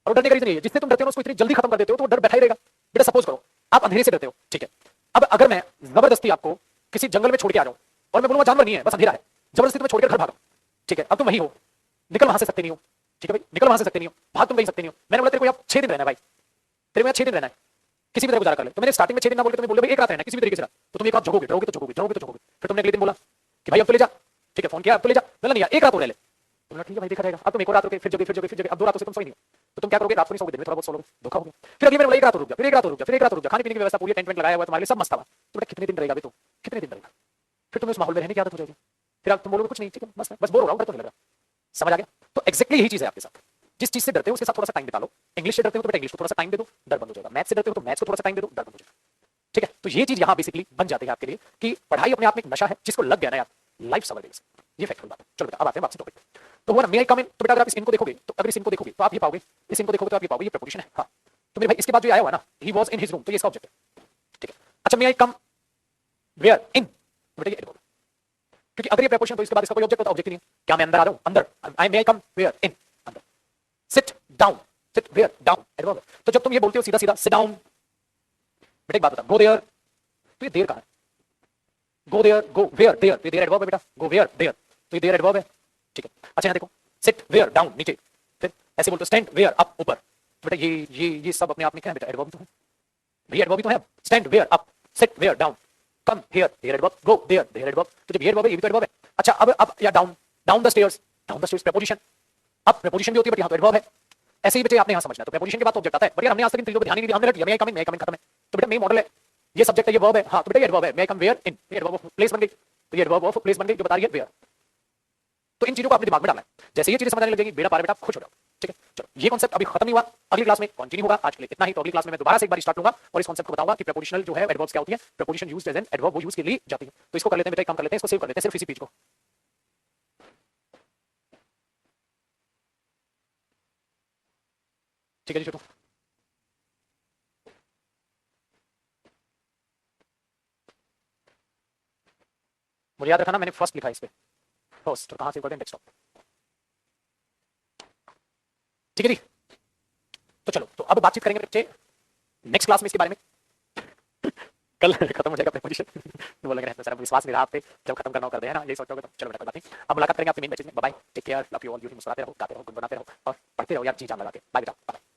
और डरने का रीजन ये है जिससे तुम डरते हो उसको इतनी जल्दी खत्म कर देते हो तो वो डर बैठा ही रहेगा। बेटा सपोज करो आप अंधेरे से डरते हो, ठीक है, अब अगर मैं जबरदस्ती आपको किसी जंगल में छोड़ के आ जाऊं और मैं बोलूंगा जानवर नहीं है बस अंधेरा है, जबरदस्ती तुम्हें छोड़कर घर भागो, ठीक है, अब तुम वही हो, निकल वहां से सकते नहीं हो। ठीक है भाई, निकल वहां से सकते नहीं हो, भाग तुम कहीं सकते नहीं हो। मैंने बोला तेरे को यहाँ 6 दिन रहना है भाई, तेरे को यहाँ 6 दिन रहना है, किसी भी तरह गुजारा कर ले। तो मैंने स्टार्टिंग में 6 दिन ना बोल के तुम्हें बोले भाई एक रात रहना है किसी भी तरीके से रहा, तो तुम एक रात जगोगे, डरोगे तो जगोगे, डरोगे तो जगोगे। फिर तुमने अगले दिन बोला कि भाई अब तो ले जा, ठीक है, फोन किया अब तो ले जा, बोला नहीं यार एक रात और रह ले। तुमने ठीक है भाई देखा जाएगा, अब तुम एक और रात रुके, फिर जगोगे फिर जगोगे फिर जगोगे, अब 2 रातों से तुम सोई नहीं हो, तो तुम क्या करोगे? रात को नहीं सोओगे, दिन में थोड़ा बहुत सो लोगे, धोखा हो गया। फिर अगली बार बोला एक रात और रुक जा, फिर एक रात और रुक जा, फिर एक रात और रुक जा, खाने पीने की व्यवस्था पूरी, टेंट वेंट लगाया हुआ तुम्हारे लिए सब मस्त था। तो बेटा कितने दिन रहेगा? तो कितने दिन रहेगा? फिर तुम्हें उस माहौल में रहने की आदत हो जाएगी। फिर आप तुम बोलोगे कुछ नहीं, ठीक है मस्त है, बस बोर हो रहा हूं, डर तो नहीं लग रहा। समझ आ गया? तो एक्जैक्टली यही चीज है आपके साथ। जिस चीज से डरते हो उसके साथ थोड़ा सा टाइम बिता लो। इंग्लिश से डरते हो तो बेटा इंग्लिश को थोड़ा सा टाइम दे दो, डर बंद हो जाएगा। मैथ से डरते हो तो मैथ्स को थोड़ा सा टाइम दे दो, डर बंद हो जाएगा। ठीक है, तो ये चीज यहाँ बेसिकली बन जाती है आपके लिए कि पढ़ाई अपने आप में एक नशा है, जिसको लग गया ना यार लाइफ सवर देगा। ये फैक्टफुल बात है। चलो बेटा अब आते हैं वापस टॉपिक। तो हुआ ना मे आई कम इन, तो बेटा अगर आप इस इनको देखोगे तो अगर इस इनको देखोगे तो आप ये पाओगे, इस इनको देखोगे तो आप ये पाओगे, ये प्रपोजिशन है। हाँ, तो मेरे भाई इसके बाद जो आया हुआ ना he was in his room, तो ये इसका ऑब्जेक्ट है। ठीक है, अच्छा मे आई कम वेयर इन, बेटा ये एडवर्ब, क्योंकि अगर ये प्रपोजिशन तो इसके बाद इसका कोई ऑब्जेक्ट होता, ऑब्जेक्ट ही नहीं है। क्या मैं अंदर आ रहा हूं? अंदर, आई मे आई कम वेयर इन, अंदर। Sit down, sit where down, adverb है। तो जब तुम ये बोलते हो सीधा सीधा सिट डाउन, बेटा एक बात बता, गो देयर, तो ये देयर कहां है? Go there, go where there, तो ये देयर एडवर्ब है बेटा, गो वेयर देयर, तो ये देयर एडवर्ब है। ठीक है, अच्छा यहां देखो सिट वेयर डाउन नीचे, फिर ऐसे बोलते स्टैंड वेयर अप ऊपर, तो बेटा ये सब अपने आप में क्या है बेटा? एडवर्ब तो है भैया, एडवर्ब ही तो है। Stand where up, sit where down, come here there adverb, go there there adverb, तो जब ये एडवर्ब है ये भी तो एडवर्ब है। अच्छा अब या down, down the stairs, down the stairs preposition, up preposition भी होती है बट यहां तो एडवर्ब है। ऐसे ही बच्चे आपने यहाँ समझना है। तो प्रपोजिशन के बाद तो ऑब्जेक्ट आता है, बट यार हमने आज तक इन चीजों पर ध्यान ही नहीं दिया, हमने रख दिया मैं कमिंग खत्म है। तो बेटा मे मॉडल है, ये सब्जेक्ट है, ये वर्ब है। हाँ तो बेटा ये एडवर्ब है, मे कम वेयर इन, ये एडवर्ब ऑफ प्लेस बन गई। तो ये एडवर्ब ऑफ प्लेस बन गई जो बता रही है वेयर। तो इन चीजों को अपने दिमाग में डालना है, जैसे ये चीजें समझ आने लगेगी बेटा पार बेटा खुश हो जाओ। ठीक है, चलो ये कॉन्सेप्ट अभी खत्म नहीं हुआ, अगली क्लास में कंटिन्यू होगा। आज के लिए इतना ही। तो अगली क्लास में मैं दोबारा से एक बार स्टार्ट लूंगा और इस कॉन्सेप्ट को बताऊंगा कि प्रपोजिशनल जो है एडवर्ब्स क्या होती है, preposition used as an adverb वो यूज के लिए जाती है। तो इसको कर लेते हैं बेटा, एक काम कर लेते हैं, इसको सेव कर लेते हैं सिर्फ इसी पेज को। ठीक है जी छोटू, मुझे याद रखना मैंने फर्स्ट लिखा है इस पे, फर्स्ट। तो कहां सेव करते हैं, डेस्कटॉप। ठीक है जी, तो चलो तो अब बातचीत करेंगे बच्चे नेक्स्ट क्लास में इसके बारे में। कल खत्म हो जाएगा प्रपोजिशन। बोलेंगे रहता सर विश्वास नहीं रहा आप पे, जब खत्म करना हो कर दे, है ना, यही सोचोगे तो चलो बेटा कोई बात नहीं। अब मुलाकात करेंगे आपके मेन बैचेज में। Bye bye, take care, love you all, मुस्कुराते रहो, गाते रहो, गुनगुनाते रहो और पढ़ते रहो यार जी जान लगा के। बाय बेटा, बाय।